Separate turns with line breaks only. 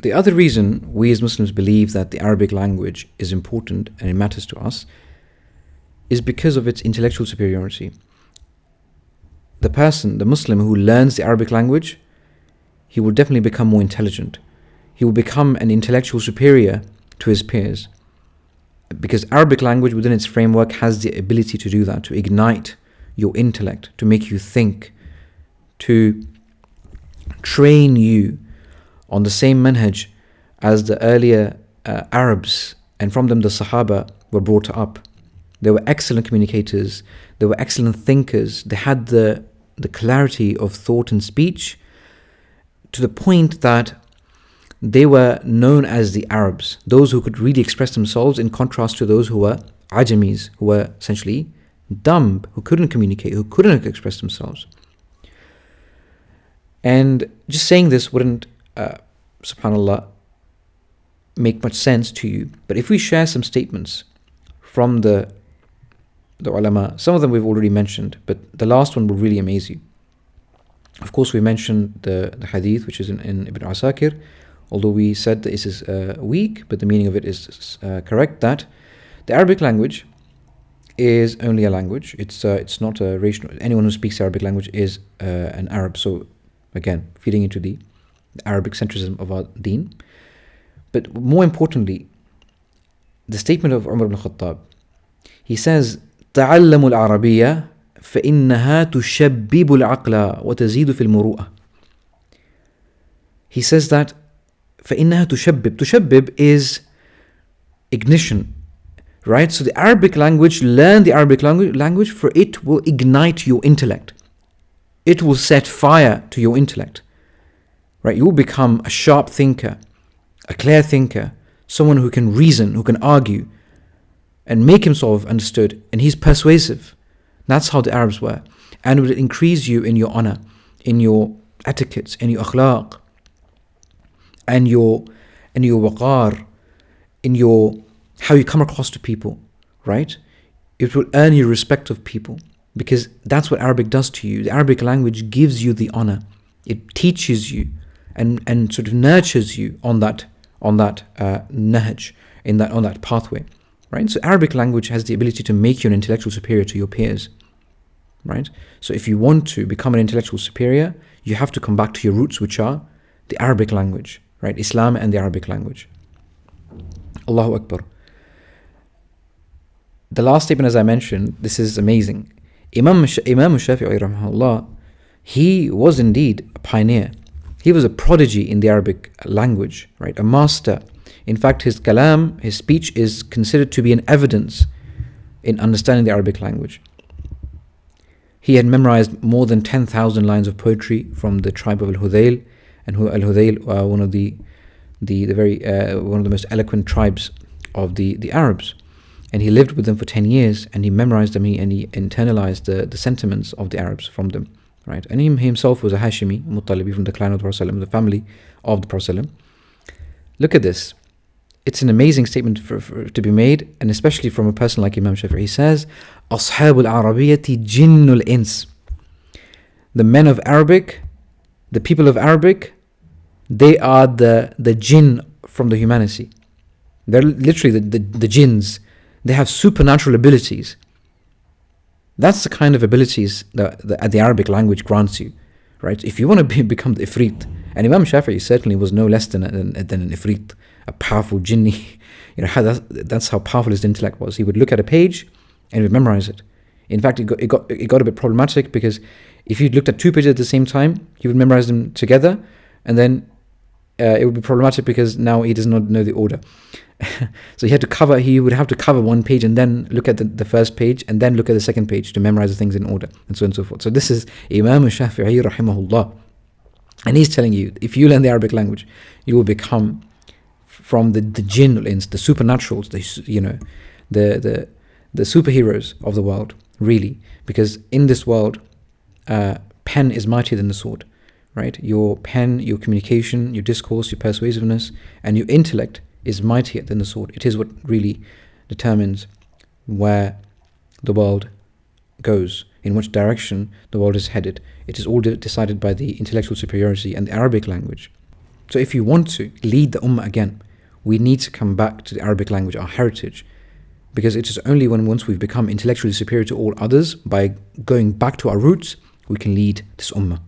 The other reason we as Muslims believe that the Arabic language is important and it matters to us is because of its intellectual superiority. The person, the Muslim who learns the Arabic language, he will definitely become more intelligent. He will become an intellectual superior to his peers. Because Arabic language within its framework has the ability to do that, to ignite your intellect, to make you think, to train you on the same manhaj as the earlier Arabs, and from them the Sahaba were brought up. They were excellent communicators, they were excellent thinkers, they had the clarity of thought and speech, to the point that they were known as the Arabs, those who could really express themselves, in contrast to those who were Ajamis, who were essentially dumb, who couldn't communicate, who couldn't express themselves. And just saying this wouldn't, subhanAllah, make much sense to you. But if we share some statements from the ulama, some of them we've already mentioned, but the last one will really amaze you. Of course, we mentioned the hadith, which is in Ibn Asakir, although we said that this is weak, but the meaning of it is correct, that the Arabic language is only a language. It's not a rational. Anyone who speaks Arabic language is an Arab. So again, feeding into the Arabic centrism of our deen. But more importantly, the statement of Umar ibn Khattab, he says, تعلموا العربية فإنها تشبب العقل وتزيد في المروءة. He says that فإنها تشبب. تشبب is ignition, right? So the Arabic language, learn the Arabic language, for it will ignite your intellect. It will set fire to your intellect, right? You will become a sharp thinker, a clear thinker, someone who can reason, who can argue, and make himself understood, and he's persuasive. That's how the Arabs were. And it will increase you in your honor, in your etiquettes, in your akhlaq, and your waqar, in your how you come across to people, right? It will earn you respect of people, because that's what Arabic does to you. The Arabic language gives you the honor. It teaches you and sort of nurtures you on that nahj, on that pathway, right? So Arabic language has the ability to make you an intellectual superior to your peers, right? So if you want to become an intellectual superior, you have to come back to your roots, which are the Arabic language, right? Islam and the Arabic language. Allahu Akbar. The last statement, as I mentioned, this is amazing. Imam Shafi'i rahimahullah, he was indeed a pioneer. He was a prodigy in the Arabic language, right? A master. In fact, his kalam, his speech, is considered to be an evidence in understanding the Arabic language. He had memorized more than 10,000 lines of poetry from the tribe of Al-Hudayl, and Al-Hudayl are one of the most eloquent tribes of the Arabs. And he lived with them for 10 years, and he memorized them, and he internalized the sentiments of the Arabs from them, right? And he himself was a Hashimi, Muttalibi, from the clan of the Prophet, the family of the Prophet. Look at this. It's an amazing statement to be made, and especially from a person like Imam Shafi'i. He says, أصحاب العربية جن الإنس. The men of Arabic, the people of Arabic, they are the jinn from the humanity. They're literally the jinns. They have supernatural abilities. That's the kind of abilities that the Arabic language grants you, right? If you want to become the ifrit, and Imam Shafi'i certainly was no less than an ifrit, a powerful jinni. That's how powerful his intellect was. He would look at a page and he would memorize it. In fact, it got a bit problematic, because if you looked at two pages at the same time, he would memorize them together, and then it would be problematic because now he does not know the order. So he would have to cover one page and then look at the first page and then look at the second page to memorize the things in order, and so on and so forth. So this is Imam Shafi'i rahimahullah. And he's telling you, if you learn the Arabic language, you will become from the jinn, the supernaturals, the superheroes of the world, really. Because in this world, pen is mightier than the sword, right? Your pen, your communication, your discourse, your persuasiveness, and your intellect is mightier than the sword. It is what really determines where the world goes, in which direction the world is headed. It is all decided by the intellectual superiority and the Arabic language. So if you want to lead the Ummah again, we need to come back to the Arabic language, our heritage, because it is only when once we've become intellectually superior to all others, by going back to our roots, we can lead this Ummah.